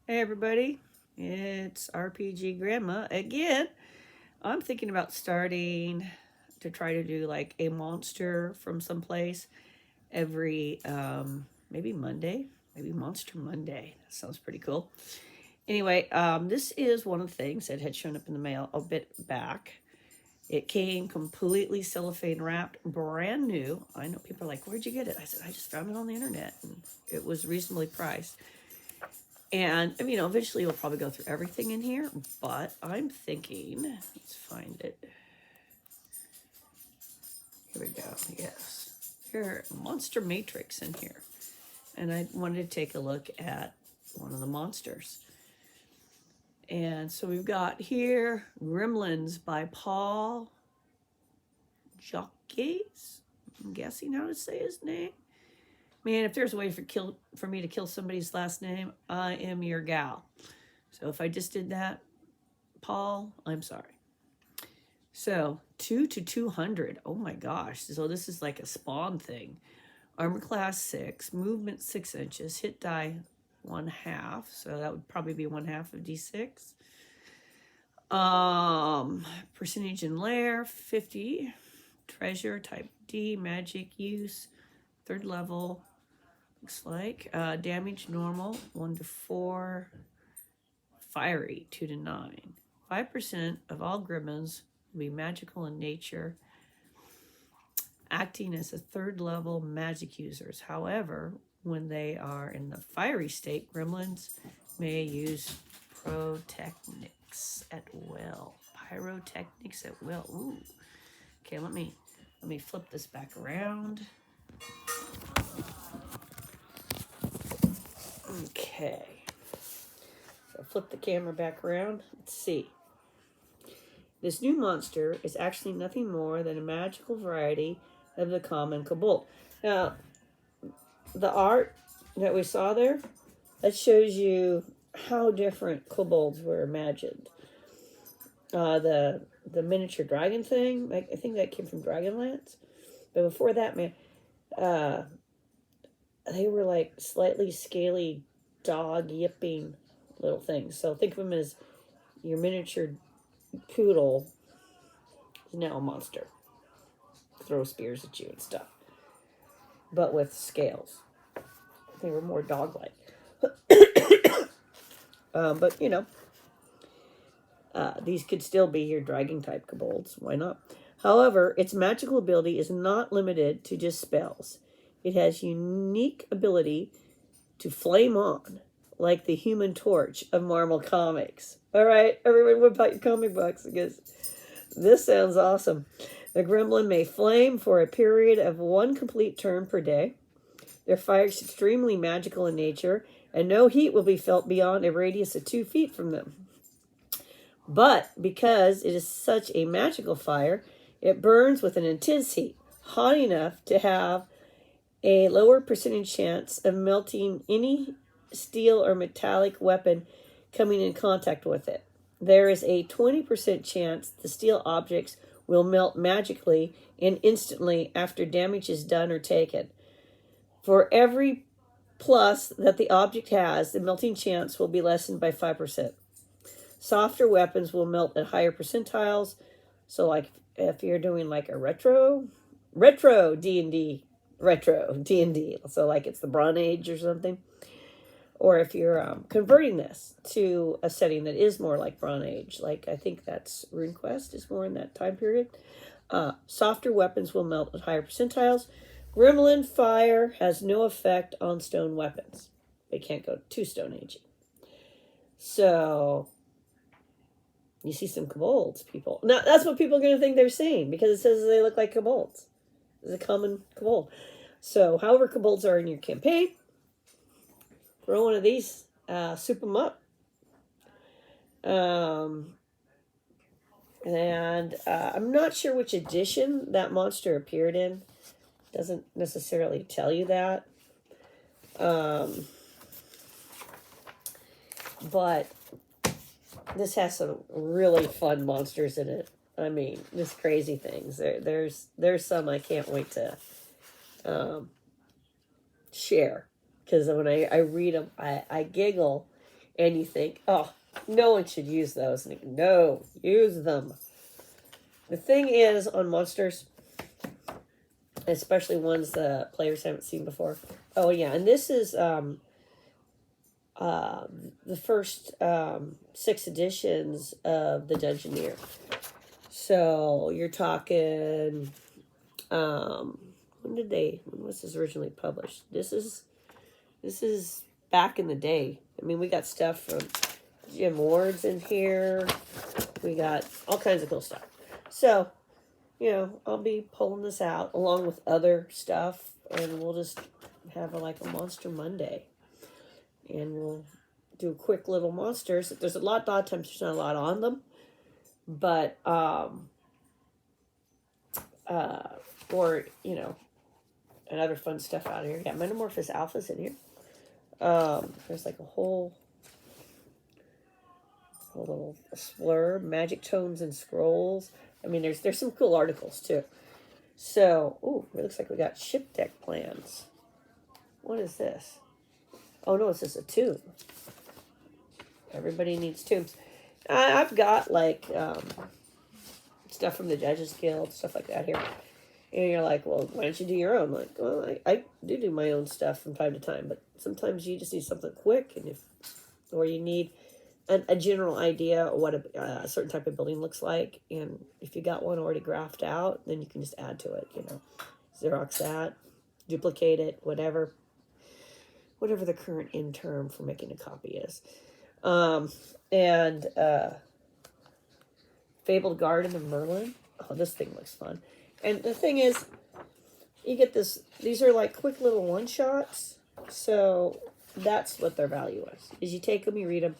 Hey everybody, it's RPG Grandma again. I'm thinking about starting to try to do like a monster from someplace every maybe Monday, maybe Monster Monday. That sounds pretty cool. Anyway, this is one of the things that had shown up in the mail a bit back. It came completely cellophane wrapped, brand new. I know people are like, "Where'd you get it?" I said, "I just found it on the internet, and it was reasonably priced." And, eventually we'll probably go through everything in here, but I'm thinking, let's find it. Here we go. Yes. Here, Monster Matrix in here. And I wanted to take a look at one of the monsters. And so we've got here Gremlins by Paul Jaquays. I'm guessing how to say his name. Man, if there's a way for me to kill somebody's last name, I am your gal. So if I just did that, Paul, I'm sorry. So 2 to 200. Oh my gosh. So this is like a spawn thing. Armor class 6, movement 6 inches, hit die 1/2. So that would probably be 1/2 of D6. Percentage in lair 50. Treasure type D, magic use, 3rd level. Looks like damage normal 1 to 4, fiery 2 to 9. 5% of all gremlins will be magical in nature, acting as a 3rd level magic users. However, when they are in the fiery state, gremlins may use pyrotechnics at will. Pyrotechnics at will. Ooh. Okay, let me flip this back around. Okay. So flip the camera back around. Let's see. This new monster is actually nothing more than a magical variety of the common kobold. Now, the art that we saw there, that shows you how different kobolds were imagined. The miniature dragon thing, I think that came from Dragonlance. But before that, man, they were like slightly scaly, dog yipping little things. So think of them as your miniature poodle is now a monster. Throw spears at you and stuff. But with scales. They were more dog-like. But, these could still be your dragon-type kobolds. Why not? However, its magical ability is not limited to just spells. It has unique ability to flame on, like the Human Torch of Marvel Comics. All right, everyone, what about your comic books? Because this sounds awesome. The gremlin may flame for a period of 1 complete turn per day. Their fire is extremely magical in nature, and no heat will be felt beyond a radius of 2 feet from them. But because it is such a magical fire, it burns with an intense heat, hot enough to have a lower percentage chance of melting any steel or metallic weapon coming in contact with it. There is a 20% chance the steel objects will melt magically and instantly after damage is done or taken. For every plus that the object has, the melting chance will be lessened by 5%. Softer weapons will melt at higher percentiles. So like if you're doing like a retro D&D, so like it's the Bronze Age or something, or if you're converting this to a setting that is more like Bronze Age, like I think that's RuneQuest is more in that time period, softer weapons will melt at higher percentiles. Gremlin fire has no effect on stone weapons. They can't go to Stone Age. So you see some kobolds, people. Now, that's what people are going to think they're seeing because it says they look like kobolds. It's a common kobold. So, however kobolds are in your campaign, throw one of these, soup them up. And I'm not sure which edition that monster appeared in. Doesn't necessarily tell you that. But this has some really fun monsters in it. I mean, just crazy things. There's some I can't wait to share. Because when I read them, I giggle. and you think, oh, no one should use those. And no, use them. The thing is, on monsters, especially ones the players haven't seen before. Oh, yeah, and this is the first 6 editions of the Dungeoneer. So you're talking, when was this originally published? This is back in the day. I mean, we got stuff from Jim Ward's in here. We got all kinds of cool stuff. So, I'll be pulling this out along with other stuff, and we'll just have a Monster Monday. And we'll do quick little monsters. There's a lot of times there's not a lot on them. But, and other fun stuff out here. Yeah, Metamorphosis Alpha's in here. There's a whole little splurb, magic tomes and scrolls. I mean, there's some cool articles too. So, it looks like we got ship deck plans. What is this? Oh no, it's just a tomb. Everybody needs tombs. I've got stuff from the Judges Guild, stuff like that here. And you're like, well, why don't you do your own? Well, I do my own stuff from time to time, but sometimes you just need something quick, or you need a general idea of what a certain type of building looks like, and if you got one already graphed out, then you can just add to it. Xerox that, duplicate it, whatever the current end term for making a copy is. Fabled Garden of Merlin. Oh, this thing looks fun. And the thing is, you get these are quick little one-shots. So that's what their value is you take them, you read them,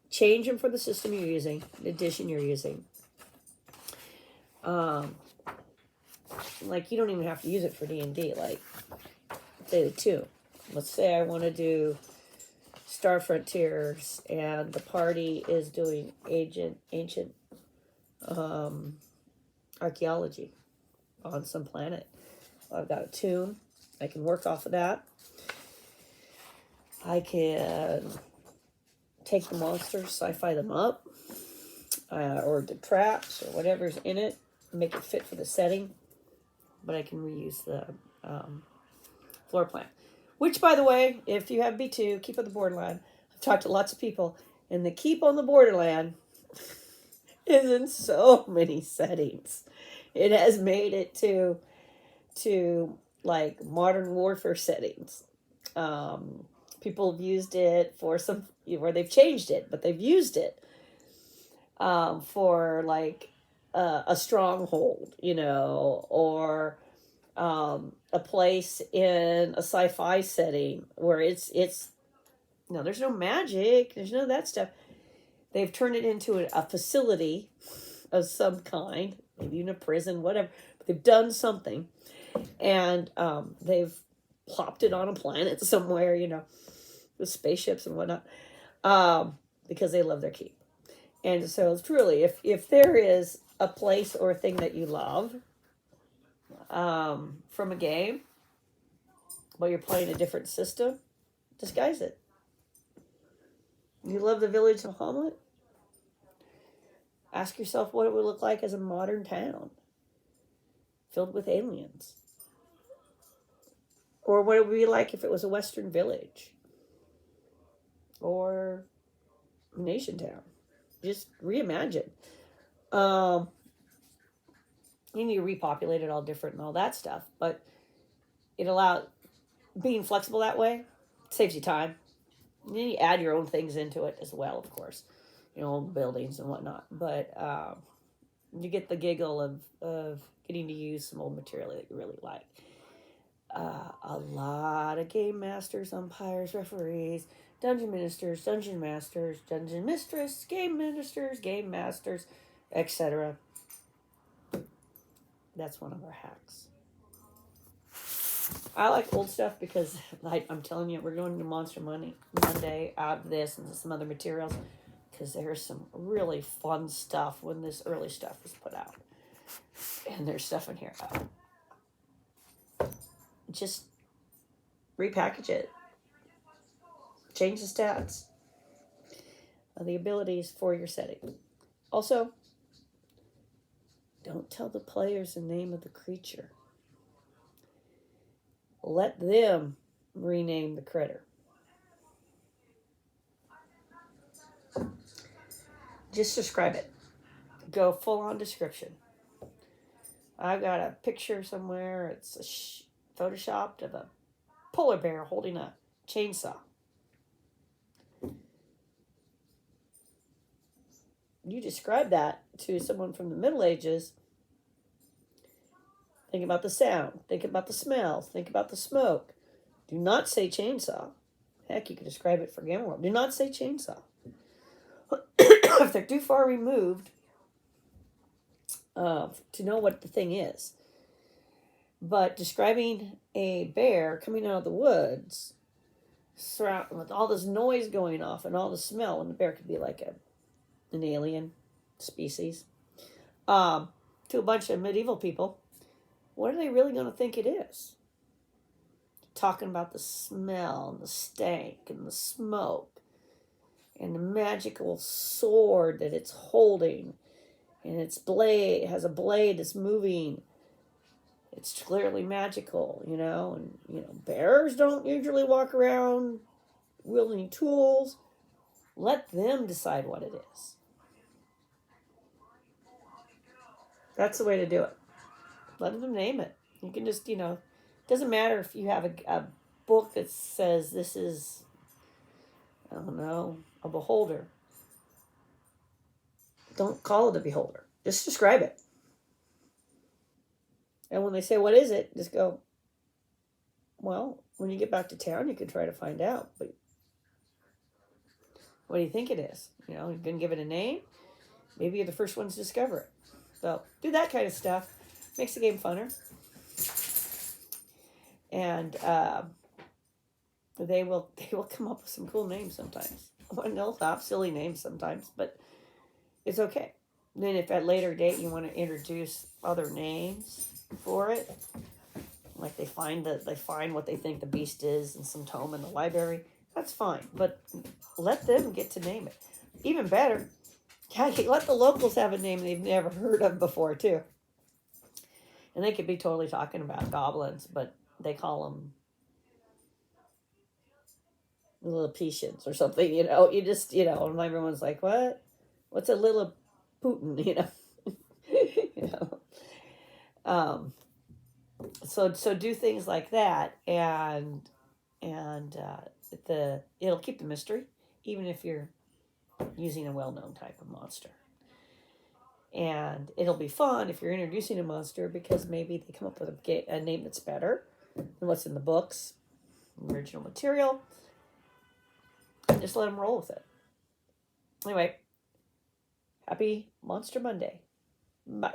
change them for the system you're using, the edition you're using. You don't even have to use it for D&D. Say the 2. Let's say I want to do Star Frontiers, and the party is doing ancient archaeology on some planet. I've got a tune. I can work off of that. I can take the monsters, sci-fi them up, or the traps, or whatever's in it, make it fit for the setting. But I can reuse the floor plan. Which, by the way, if you have B2, Keep on the Borderland, I've talked to lots of people, and the Keep on the Borderland is in so many settings. It has made it to modern warfare settings. People have used it for where they've changed it, but they've used it for a stronghold, or a place in a sci-fi setting where there's no magic, there's none of that stuff. They've turned it into a facility of some kind, maybe in a prison, whatever. But they've done something, and they've plopped it on a planet somewhere, with spaceships and whatnot, because they love their keep. And so it's truly, if there is a place or a thing that you love from a game, but you're playing a different system, disguise it. You love the village of Hamlet? Ask yourself what it would look like as a modern town filled with aliens. Or what it would be like if it was a Western village. Or Nation Town. Just reimagine. You need to repopulate it all different and all that stuff. But it allows, being flexible that way, saves you time. And then you add your own things into it as well, of course. Buildings and whatnot. But you get the giggle of getting to use some old material that you really like. A lot of game masters, umpires, referees, dungeon ministers, dungeon masters, dungeon mistress, game ministers, game masters, etc. That's one of our hacks. I like old stuff because, I'm telling you, we're going to Monster Monday out of this and some other materials, because there's some really fun stuff when this early stuff was put out. And there's stuff in here. Just repackage it. Change the stats. the abilities for your setting. Also, don't tell the players the name of the creature. Let them rename the critter. Just describe it. Go full on description. I've got a picture somewhere. It's photoshopped of a polar bear holding a chainsaw. You describe that to someone from the Middle Ages. Think about the sound. Think about the smell. Think about the smoke. Do not say chainsaw. Heck, you could describe it for Game World. Do not say chainsaw. If they're too far removed to know what the thing is. But describing a bear coming out of the woods, surrounded with all this noise going off and all the smell, and the bear could be like an alien species, to a bunch of medieval people, what are they really going to think it is? Talking about the smell and the stank and the smoke and the magical sword that it's holding, and its blade has a blade that's moving. It's clearly magical, and bears don't usually walk around wielding tools. Let them decide what it is. That's the way to do it. Let them name it. You can just, it doesn't matter if you have a book that says this is, I don't know, a beholder. Don't call it a beholder. Just describe it. And when they say, what is it? Just go, well, when you get back to town, you can try to find out. But what do you think it is? You're going to give it a name. Maybe you're the first ones to discover it. So do that kind of stuff. Makes the game funner. And they will come up with some cool names sometimes. And they'll have silly names sometimes, but it's okay. Then if at a later date you want to introduce other names for it, like they find what they think the beast is in some tome in the library, that's fine. But let them get to name it. Even better, let the locals have a name they've never heard of before too. And they could be totally talking about goblins, but they call them Lilliputians or something, You just, and everyone's like, what? What's a Lilliputian, So do things like that, and it'll keep the mystery, even if you're using a well-known type of monster. And it'll be fun if you're introducing a monster, because maybe they come up with a name that's better than what's in the books, original material. Just let them roll with it. Anyway, happy Monster Monday. Bye.